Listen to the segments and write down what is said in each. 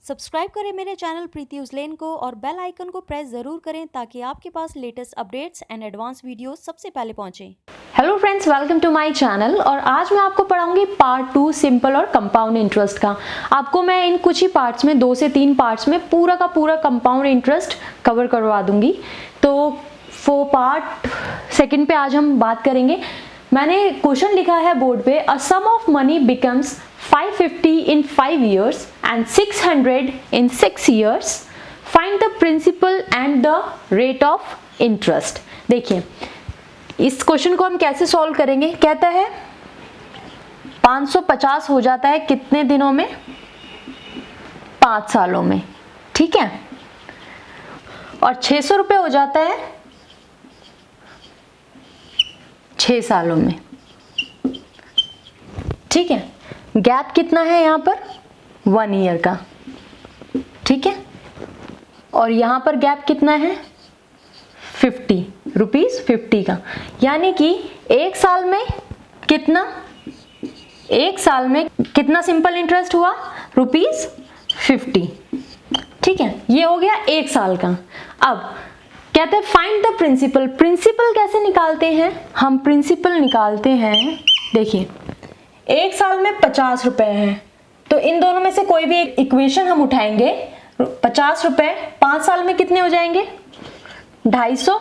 Subscribe करें मेरे channel प्रीति उजलेन को और बेल आइकन को प्रेस ज़रूर करें ताकि आपके पास latest updates and advance videos सबसे पहले पहुंचें। Hello friends, welcome to my channel. और आज मैं आपको पढ़ाऊंगी पार्ट 2 सिंपल और कंपाउंड इंटरेस्ट का। आपको मैं इन कुछ ही पार्ट्स में 2 से 3 पार्ट्स में पूरा का पूरा कंपाउंड इंटरेस्ट कवर करवा दूंगी। तो वो पार्ट सेकंड पे आज हम बात करेंगे। मैंने क्वेश्चन लिखा है बोर्ड पे, अ sum of money becomes 550 in 5 years and 600 in 6 years. Find the principal and the rate of interest. देखिए इस क्वेश्चन को हम कैसे सॉल्व करेंगे। कहता है 550 हो जाता है कितने दिनों में? 5 सालों में, ठीक है। और 600 रुपए हो जाता है 6 सालों में, ठीक है। गैप कितना है यहाँ पर? 1 ईयर का, ठीक है। और यहाँ पर गैप कितना है? 50 रुपीज 50 का। यानी कि एक साल में कितना? एक साल में कितना सिंपल इंटरेस्ट हुआ? ₹50, ठीक है। ये हो गया एक साल का। अब कहते हैं फाइंड द प्रिंसिपल। प्रिंसिपल कैसे निकालते हैं? हम प्रिंसिपल निकालते हैं, देखिए एक साल में 50 रुपए हैं, तो इन दोनों में से कोई भी एक इक्वेशन हम उठाएंगे। 50 रुपए 5 साल में कितने हो जाएंगे? 250।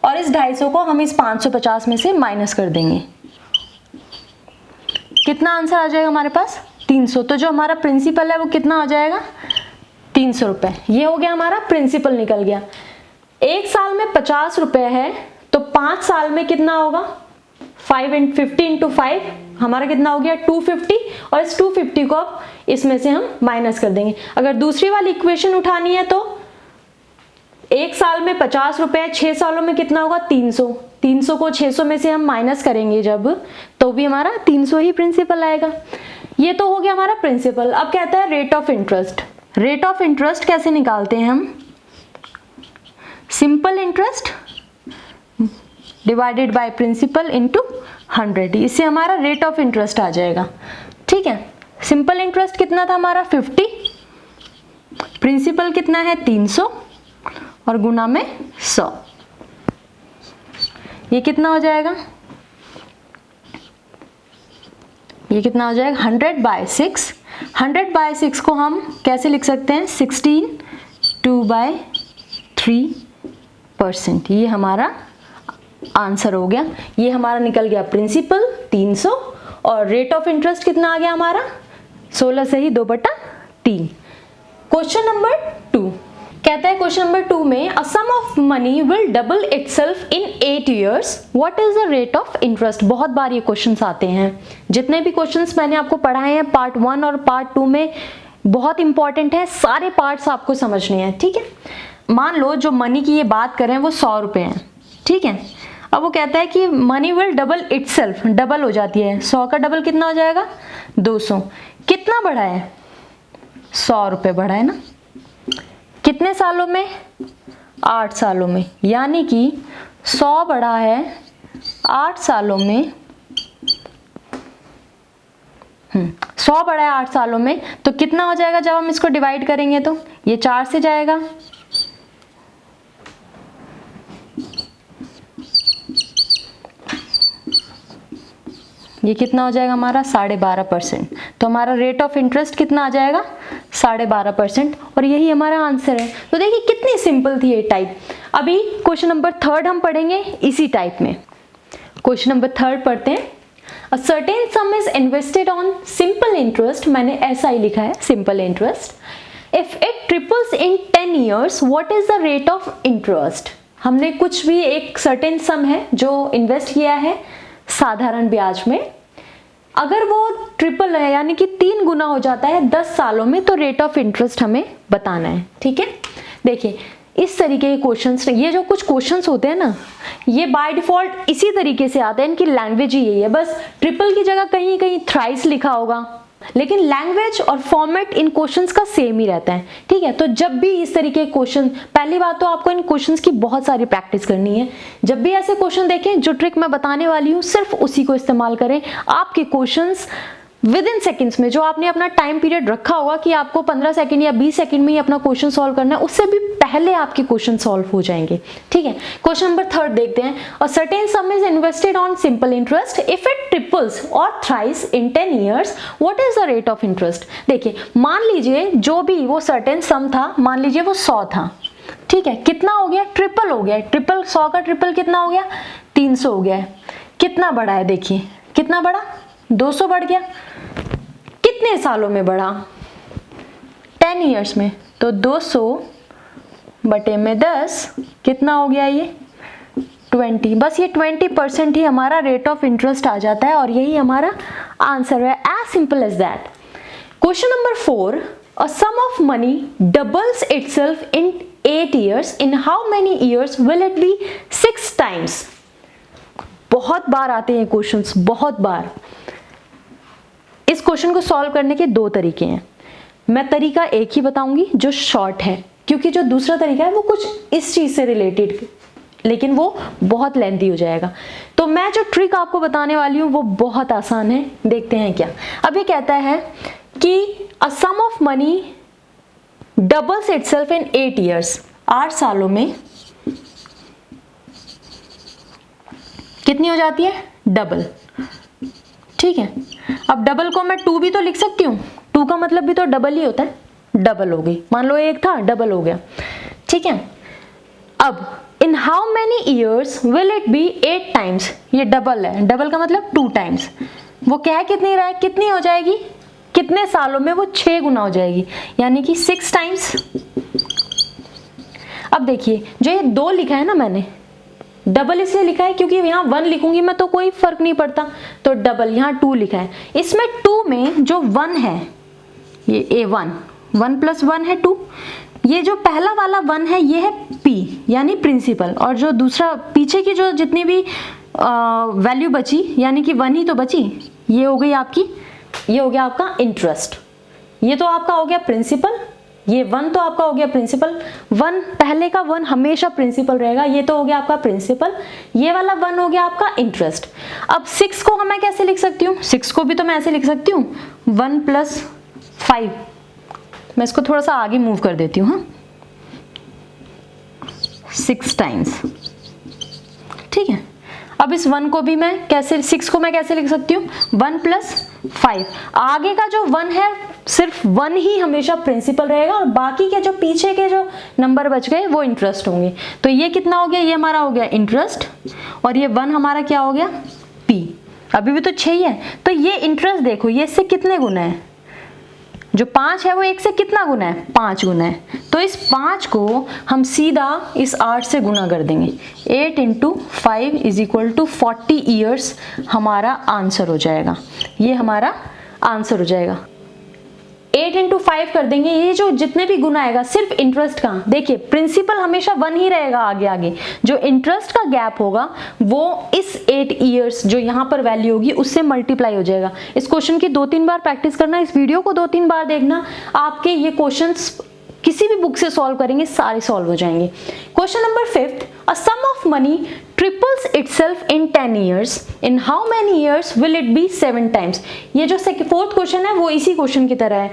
और इस 250 को हम इस 550 में से माइनस कर देंगे। कितना आंसर आ जाएगा हमारे पास? 300। तो जो हमारा प्रिंसिपल है वो कितना आ जाएगा? 300 रुपए। ये हो गया हमारा प्रिंसिपल, निकल गया। एक साल में 50 रुपए है, तो 5 साल में कितना होगा? 50 इंटू 5 हमारा कितना हो गया? 250। और इस 250 को अब इसमें से हम माइनस कर देंगे। अगर दूसरी वाली इक्वेशन उठानी है तो एक साल में 50 रुपए, 6 सालों में कितना होगा? 300। 300 को 600 में से हम माइनस करेंगे जब, तो भी हमारा 300 ही प्रिंसिपल आएगा। ये तो हो गया हमारा प्रिंसिपल। अब कहता है rate of interest. Rate of interest कैसे निकालते हैं हम? Simple interest divided by principal into 100। इससे हमारा रेट ऑफ इंटरेस्ट आ जाएगा, ठीक है। सिंपल इंटरेस्ट कितना था हमारा? 50। प्रिंसिपल कितना है? 300 और गुना में 100। ये कितना हो जाएगा? ये कितना हो जाएगा? 100/6। 100/6 को हम कैसे लिख सकते हैं? 16 2/3%। ये हमारा आंसर हो गया। ये हमारा निकल गया प्रिंसिपल 300 और रेट ऑफ इंटरेस्ट कितना आ गया हमारा? 16 से ही 2/3। क्वेश्चन नंबर 2 कहता है, क्वेश्चन नंबर 2 में a sum of money will double itself in 8 years, what is the rate of interest. बहुत बार ये क्वेश्चंस आते हैं। जितने भी क्वेश्चंस मैंने आपको पढ़ाए हैं पार्ट 1 और पार्ट 2 में, बहुत इंपॉर्टेंट है। सारे पार्ट्स आपको समझने हैं, ठीक है। मान लो जो मनी की ये बात करें वो 100 रुपए हैं, ठीक है। अब वो कहता है कि money will double itself, double हो जाती है। 100 का डबल कितना हो जाएगा? 200। कितना बढ़ा है? 100 रुपए बढ़ा है ना। कितने सालों में? 8 सालों में। यानी कि 100 बढ़ा है 8 सालों में। 100 बढ़ा है 8 सालों में, तो कितना हो जाएगा जब हम इसको डिवाइड करेंगे? तो ये 4 से जाएगा। ये कितना हो जाएगा हमारा? 12.5%। तो हमारा रेट ऑफ इंटरेस्ट कितना आ जाएगा? 12.5%। और यही हमारा आंसर है। तो देखिए कितनी सिंपल थी ये टाइप। अभी क्वेश्चन नंबर 3 हम पढ़ेंगे इसी टाइप में। क्वेश्चन नंबर 3 पढ़ते हैं। A certain sum is invested on simple interest. मैंने ऐसा ही लिखा है, simple interest. If it triples in 10 years, what is the rate of interest. हमने कुछ भी एक सर्टेन सम है जो इन्वेस्ट किया है साधारण ब्याज में, अगर वो ट्रिपल है यानी कि 3 गुना हो जाता है 10 सालों में, तो रेट ऑफ इंटरेस्ट हमें बताना है, ठीक है। देखिए इस तरीके के क्वेश्चंस, ये जो कुछ क्वेश्चंस होते हैं ना, ये बाय डिफॉल्ट इसी तरीके से आते हैं। इनकी लैंग्वेज ही यही है, बस ट्रिपल की जगह कहीं कहीं थ्राइस लिखा होगा, लेकिन लैंग्वेज और फॉर्मेट इन क्वेश्चंस का सेम ही रहता है, ठीक है। तो जब भी इस तरीके के क्वेश्चन, पहली बात तो आपको इन क्वेश्चंस की बहुत सारी प्रैक्टिस करनी है। जब भी ऐसे क्वेश्चन देखें, जो ट्रिक मैं बताने वाली हूँ सिर्फ उसी को इस्तेमाल करें। आपके क्वेश्चंस विद इन सेकेंड्स में, जो आपने अपना टाइम पीरियड रखा होगा कि आपको 15 सेकंड या 20 सेकंड में ही अपना क्वेश्चन सॉल्व करना है, उससे भी पहले आपके क्वेश्चन सॉल्व हो जाएंगे। ठीक है, क्वेश्चन नंबर 3 देखते हैं। A certain sum is invested on simple interest, if it triples or thrice in 10 years, what is the rate of interest. देखिए, मान लीजिए जो भी वो सर्टेन सम था, मान लीजिए वो 100 था। ठीक है, कितना हो गया, ट्रिपल हो गया। ट्रिपल, 100 का ट्रिपल कितना हो गया, 300 हो गया है। कितना बढ़ा है, देखिए कितना बढ़ा, 200 बढ़ गया। कितने सालों में बढ़ा, 10 years में, तो 200 बटे में 10 कितना हो गया, ये 20। बस ये 20% ही हमारा रेट ऑफ इंटरेस्ट आ जाता है और यही हमारा आंसर है, as simple as that. Question number 4, a sum of money doubles itself in 8 years, in how many years will it be 6 times। बहुत बार आते हैं क्वेश्चंस, बहुत बार। इस क्वेश्चन को सॉल्व करने के 2 तरीके हैं। मैं तरीका एक ही बताऊंगी जो शॉर्ट है, क्योंकि जो दूसरा तरीका है वो कुछ इस चीज से रिलेटेड, लेकिन वो बहुत लेंथी हो जाएगा। तो मैं जो ट्रिक आपको बताने वाली हूँ वो बहुत आसान है, देखते हैं क्या। अब ये कहता है कि a sum of money doubles itself in 8 years, 8 सालों में कितनी हो जाती है, डबल। ठीक है, अब डबल को मैं 2 भी तो लिख सकती हूँ, 2 का मतलब भी तो डबल ही होता है, डबल हो गई। मान लो 1 था, डबल हो गया। ठीक है, अब इन how many years will it B 8 times, ये डबल है, डबल का मतलब 2 times। वो कह कितनी रहा है, कितनी हो जाएगी, कितने सालों में, वो 6 गुना हो जाएगी, यानी कि 6 times। अब देखिए, जो ये 2 लिखा है ना मैंने, डबल इसलिए लिखा है क्योंकि यहाँ 1 लिखूंगी मैं तो कोई फर्क नहीं पड़ता, तो डबल। यहाँ 2 लिखा है, इसमें 2 में जो 1 है, ये A1, 1 + 1 है 2। ये जो पहला वाला 1 है, ये है P यानी प्रिंसिपल, और जो दूसरा पीछे की जो जितनी भी वैल्यू बची, यानी कि 1 ही तो बची, ये हो गई आपकी, ये हो गया आपका इंटरेस्ट। ये तो आपका हो गया प्रिंसिपल, ये 1 तो आपका हो गया प्रिंसिपल। 1 पहले का 1 हमेशा प्रिंसिपल रहेगा, ये तो हो गया आपका प्रिंसिपल, ये वाला 1 हो गया आपका इंटरेस्ट। अब 6 को मैं कैसे लिख सकती हूँ, 6 को भी तो मैं ऐसे लिख सकती हूँ, 1 + 5। मैं इसको थोड़ा सा आगे मूव कर देती हूँ, हाँ, 6 times। ठीक है, अब इस 1 को भी मैं कैसे, 6 को मैं कैसे लिख सकती हूँ, 1 + 5। आगे का जो 1 है, सिर्फ 1 ही हमेशा प्रिंसिपल रहेगा, और बाकी के जो पीछे के जो नंबर बच गए वो इंटरेस्ट होंगे। तो ये कितना हो गया, ये हमारा हो गया इंटरेस्ट, और ये 1 हमारा क्या हो गया, P। अभी भी तो 6 ही है, तो ये इंटरेस्ट देखो, ये इससे कितने गुना है, जो 5 है वो 1 से कितना गुना है, 5 गुना है। तो इस 5 को हम सीधा इस 8 से गुना कर देंगे, 8 × 5 = 40 years हमारा आंसर हो जाएगा। ये हमारा आंसर हो जाएगा। 8 × 5 कर देंगे, ये जो जितने भी गुना आएगा सिर्फ इंटरेस्ट का, देखिए प्रिंसिपल हमेशा 1 ही रहेगा आगे आगे, जो इंटरेस्ट का गैप होगा वो इस 8 years जो यहाँ पर वैल्यू होगी उससे मल्टीप्लाई हो जाएगा। इस क्वेश्चन की 2-3 बार प्रैक्टिस करना, इस वीडियो को 2-3 बार देखना, आपके ये क्वेश्चंस किसी भी बुक से सॉल्व करेंगे सारे सॉल्व हो जाएंगे। Question number 5, a sum of money triples itself in 10 years, in how many years will it be 7 times। ये जो 4th क्वेश्चन है वो इसी क्वेश्चन की तरह है,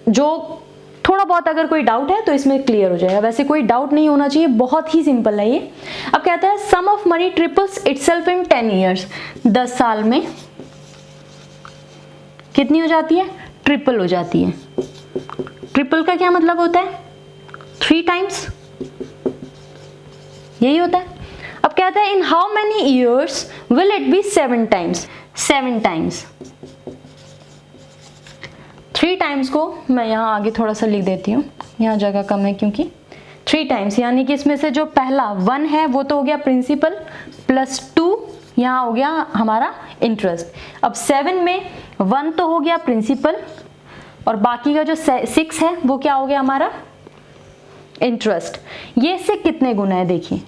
जो थोड़ा बहुत अगर कोई डाउट है तो इसमें क्लियर हो जाएगा, वैसे कोई डाउट नहीं होना चाहिए, बहुत ही सिंपल है ये। अब कहता है sum of money triples itself in 10 years, 10 साल में कितनी हो जाती है, ट्रिपल हो जाती है। ट्रिपल का क्या मतलब होता है, 3 times, यही होता है। अब कहता है इन how many years will it be 7 times, 7 times। 3 times को मैं यहाँ आगे थोड़ा सा लिख देती हूँ, यहाँ जगह कम है क्योंकि 3 times, यानी कि इसमें से जो पहला 1 है वो तो हो गया प्रिंसिपल, +2 यहाँ हो गया हमारा इंटरेस्ट। अब 7 में 1 तो हो गया प्रिंसिपल, और बाकी का जो 6 है वो क्या हो गया हमारा इंटरेस्ट। ये इससे कितने गुना है, देखिए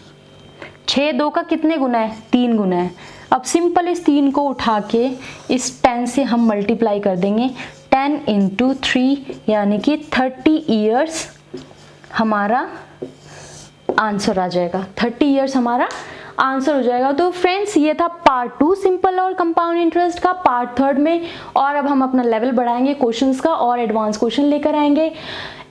6 2 का कितने गुना है, 3 गुना है। अब सिंपल इस 3 को उठा के इस 10 से हम मल्टीप्लाई कर देंगे, 10 × 3 यानी कि 30 years हमारा आंसर आ जाएगा। 30 ईयर्स हमारा आंसर हो जाएगा। तो फ्रेंड्स ये था पार्ट 2 सिंपल और कंपाउंड इंटरेस्ट का। पार्ट 3 में और अब हम अपना लेवल बढ़ाएंगे क्वेश्चंस का और एडवांस क्वेश्चन लेकर आएंगे।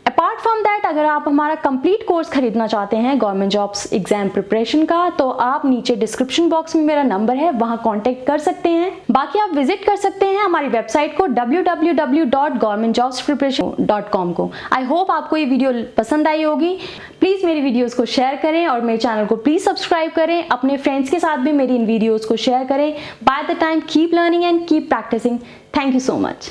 अपार्ट फ्रॉम दैट, अगर आप हमारा कंप्लीट कोर्स खरीदना चाहते हैं गवर्नमेंट जॉब्स एग्जाम प्रिपरेशन का, तो आप नीचे डिस्क्रिप्शन बॉक्स में मेरा नंबर है, वहां कांटेक्ट कर सकते हैं। बाकी आप विजिट कर सकते हैं हमारी वेबसाइट को www.governmentjobspreparation.com को। आई होप आपको ये वीडियो पसंद आई होगी। प्लीज मेरी वीडियोस को शेयर करें और मेरे चैनल को प्लीज सब्सक्राइब करें। अपने फ्रेंड्स के साथ भी मेरी इन वीडियोस को शेयर करें। By the time keep learning and keep practising. Thank you so much.